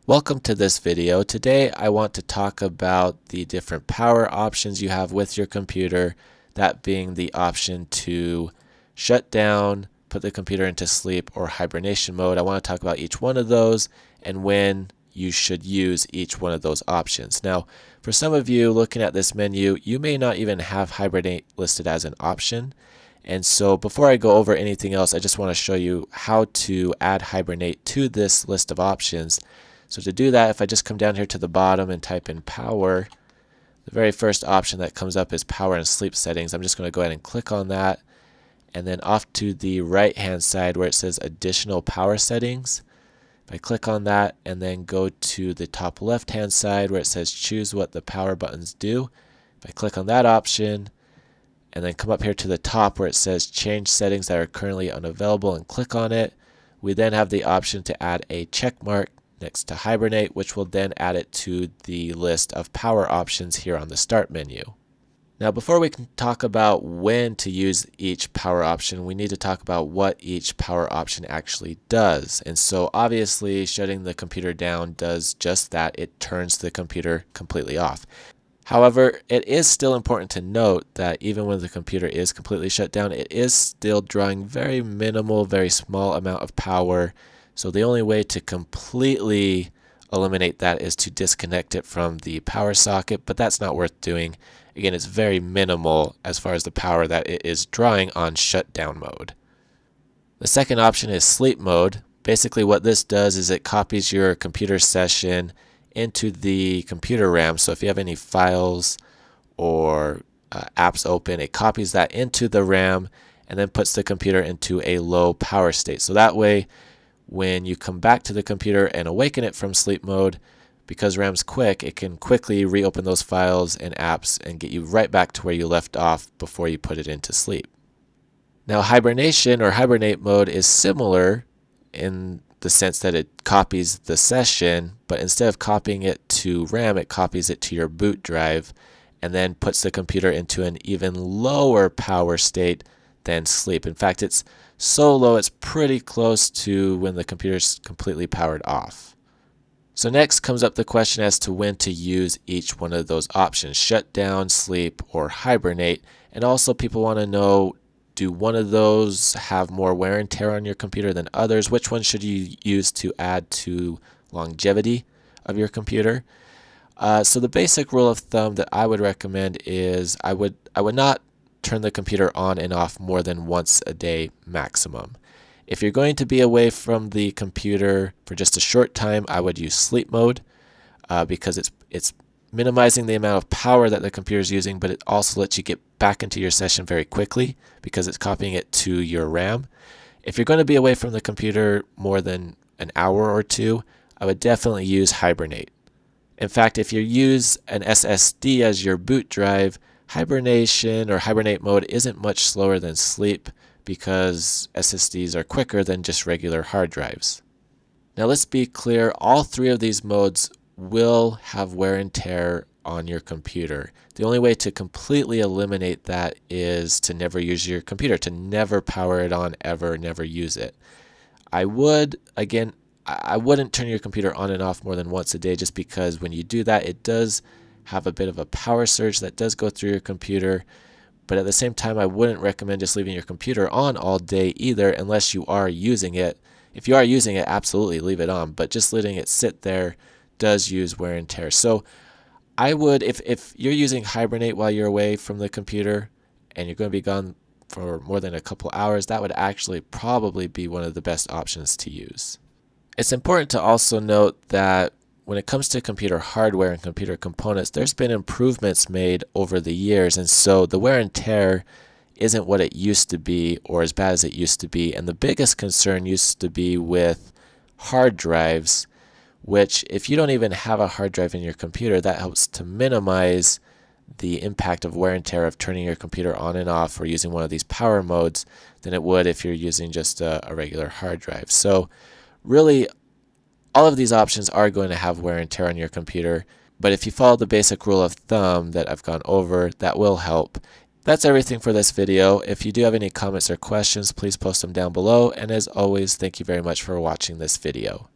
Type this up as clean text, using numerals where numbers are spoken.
Welcome to this video. Today I want to talk about the different power options you have with your computer, that being the option to shut down, put the computer into sleep, or hibernation mode. I want to talk about each one of those and when you should use each one of those options. Now, for some of you looking at this menu, you may not even have Hibernate listed as an option. And so before I go over anything else, I just want to show you how to add Hibernate to this list of options. So to do that, if I just come down here to the bottom and type in power, the very first option that comes up is power and sleep settings. I'm just going to go ahead and click on that. And then off to the right hand side where it says additional power settings, if I click on that and then go to the top left hand side where it says choose what the power buttons do, if I click on that option and then come up here to the top where it says change settings that are currently unavailable and click on it, we then have the option to add a check mark next to Hibernate, which will then add it to the list of power options here on the start menu. Now before we can talk about when to use each power option, we need to talk about what each power option actually does. And so obviously shutting the computer down does just that. It turns the computer completely off. However, it is still important to note that even when the computer is completely shut down, it is still drawing very minimal, very small amount of power. So the only way to completely eliminate that is to disconnect it from the power socket, but that's not worth doing. Again, it's very minimal as far as the power that it is drawing on shutdown mode. The second option is sleep mode. Basically what this does is it copies your computer session into the computer RAM. So if you have any files or apps open, it copies that into the RAM and then puts the computer into a low power state. So that way, when you come back to the computer and awaken it from sleep mode, because RAM's quick, it can quickly reopen those files and apps and get you right back to where you left off before you put it into sleep. Now hibernation or hibernate mode is similar in the sense that it copies the session, but instead of copying it to RAM, it copies it to your boot drive and then puts the computer into an even lower power state than sleep. In fact, it's so low it's pretty close to when the computer's completely powered off. So next comes up the question as to when to use each one of those options, shut down, sleep, or hibernate. And also people want to know, do one of those have more wear and tear on your computer than others? Which one should you use to add to longevity of your computer? So the basic rule of thumb that I would recommend is I would not turn the computer on and off more than once a day maximum. If you're going to be away from the computer for just a short time, I would use sleep mode because it's minimizing the amount of power that the computer is using, but it also lets you get back into your session very quickly because it's copying it to your RAM. If you're going to be away from the computer more than an hour or two, I would definitely use Hibernate. In fact, if you use an SSD as your boot drive, hibernation or hibernate mode isn't much slower than sleep because SSDs are quicker than just regular hard drives. Now let's be clear, all three of these modes will have wear and tear on your computer. The only way to completely eliminate that is to never use your computer, to never power it on ever, never use it. I wouldn't turn your computer on and off more than once a day just because when you do that, it does have a bit of a power surge that does go through your computer. But at the same time, I wouldn't recommend just leaving your computer on all day either unless you are using it. If you are using it, absolutely leave it on, but just letting it sit there does use wear and tear. So I would, if you're using Hibernate while you're away from the computer and you're going to be gone for more than a couple hours, that would actually probably be one of the best options to use. It's important to also note that when it comes to computer hardware and computer components, there's been improvements made over the years, and so the wear and tear isn't what it used to be or as bad as it used to be. And the biggest concern used to be with hard drives, which if you don't even have a hard drive in your computer, that helps to minimize the impact of wear and tear of turning your computer on and off or using one of these power modes than it would if you're using just a regular hard drive. So really, all of these options are going to have wear and tear on your computer, but if you follow the basic rule of thumb that I've gone over, that will help. That's everything for this video. If you do have any comments or questions, please post them down below, and as always, thank you very much for watching this video.